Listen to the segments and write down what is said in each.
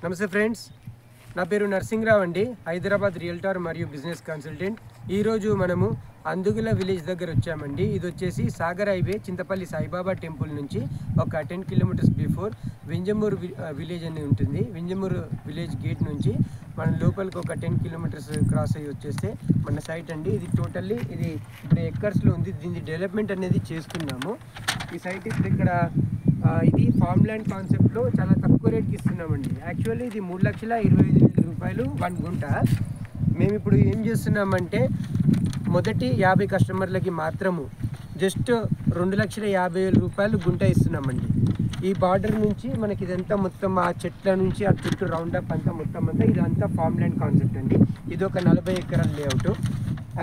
నమస్తే ఫ్రెండ్స్, నా పేరు నరసింహరావు అండి. హైదరాబాద్ రియల్టర్ మరియు బిజినెస్ కన్సల్టెంట్. ఈరోజు మనము అందుగుల విలేజ్ దగ్గర వచ్చామండి. ఇది వచ్చేసి సాగర్ హైవే చింతపల్లి సాయిబాబా టెంపుల్ నుంచి ఒక 10 కిలోమీటర్స్ బిఫోర్ వింజమూరు విలేజ్ అని ఉంటుంది. వింజమూరు విలేజ్ గేట్ నుంచి మన లోపలికి ఒక 10 కిలోమీటర్స్ క్రాస్ అయ్యి వచ్చేస్తే మన సైట్ అండి. ఇది టోటల్లీ ఇది ఇప్పుడు ఎక్కర్స్లో ఉంది. దీని డెవలప్మెంట్ అనేది చేస్తున్నాము. ఈ సైట్ ఇప్పుడు ఇక్కడ ఇది ఫార్మ్ ల్యాండ్ కాన్సెప్ట్లో చాలా తక్కువ రేట్కి ఇస్తున్నామండి. యాక్చువల్లీ ఇది 3,25,000 రూపాయలు 1 గుంట. మేము ఇప్పుడు ఏం చేస్తున్నామంటే మొదటి 50 కస్టమర్లకి మాత్రము జస్ట్ 2,50,000 రూపాయలు గుంట ఇస్తున్నామండి. ఈ బార్డర్ నుంచి మనకి ఇదంతా మొత్తం ఆ చెట్ల నుంచి ఆ చుట్టూ రౌండప్ అంతా మొత్తం అంతా ఇదంతా ఫార్మ్ ల్యాండ్ కాన్సెప్ట్ అండి. ఇది ఒక 40 ఎకరాల లేఅవుట్.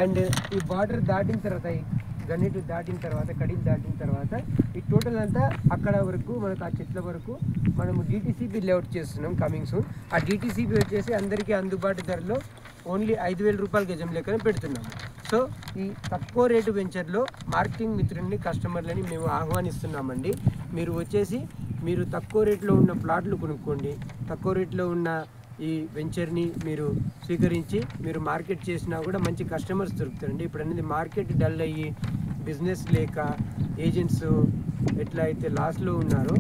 అండ్ ఈ బార్డర్ దాటిన తర్వాత గన్నిటి దాటిన తర్వాత కడిలు దాటిన తర్వాత ఈ టోటల్ అంతా అక్కడ వరకు మనకు ఆ చెట్ల వరకు మనము డిటీసీపీ లేఅవుట్ చేస్తున్నాం కమింగ్ సూన్. ఆ డిటీసీపీ వచ్చేసి అందరికీ అందుబాటు ధరలో ఓన్లీ 5,000 రూపాయల గజం లెక్కన పెడుతున్నాము. సో ఈ తక్కువ రేటు వెంచర్లో మార్కెటింగ్ మిత్రుల్ని కస్టమర్లని మేము ఆహ్వానిస్తున్నామండి. మీరు వచ్చేసి మీరు తక్కువ రేట్లో ఉన్న ప్లాట్లు కొనుక్కోండి. తక్కువ రేట్లో ఉన్న ఈ వెంచర్ని మీరు స్వీకరించి మీరు మార్కెట్ చేసినా కూడా మంచి కస్టమర్స్ దొరుకుతారండి. ఇప్పుడు అనేది మార్కెట్ డల్ అయ్యి బిజినెస్ లేక ఏజెంట్స్ ఎట్లా అయితే లాస్లో ఉన్నారో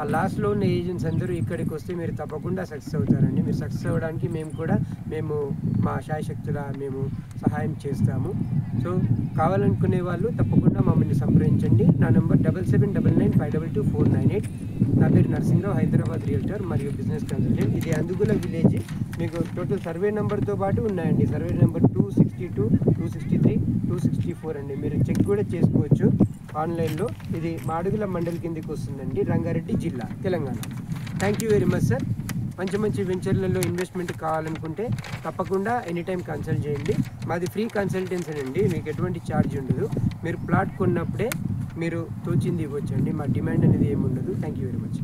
ఆ లాస్లో ఉన్న ఏజెంట్స్ అందరూ ఇక్కడికి వస్తే మీరు తప్పకుండా సక్సెస్ అవుతారండి. మీరు సక్సెస్ అవ్వడానికి మేము మా శాయశక్తుల మేము సహాయం చేస్తాము. సో కావాలనుకునే వాళ్ళు తప్పకుండా మమ్మల్ని సంప్రదించండి. నా నెంబర్ 7799522498. నా పేరు నరసింహరావు, హైదరాబాద్ రియల్టర్ మరియు బిజినెస్ కన్సల్టెంట్. ఇది అందుగుల విలేజ్. మీకు టోటల్ సర్వే నెంబర్తో పాటు ఉన్నాయండి. సర్వే నెంబర్ 262, 263, 264 అండి. మీరు చెక్ కూడా చేసుకోవచ్చు ఆన్లైన్లో. ఇది మాడుగుల మండలి కిందకి వస్తుందండి, రంగారెడ్డి జిల్లా, Telangana. Thank you very much sir. మంచి వెంచర్లలో ఇన్వెస్ట్మెంట్ కావాలనుకుంటే తప్పకుండా ఎనీ టైం కన్సల్ట్ చేయండి. మాది ఫ్రీ కన్సల్టెన్సీ అండి, మీకు ఎటువంటి ఛార్జ్ ఉండదు. మీరు ప్లాట్ కొన్నప్పుడే మీరు తోచింది ఇవ్వచ్చండి. మా డిమాండ్ అనేది ఏమి ఉండదు. Thank you very much.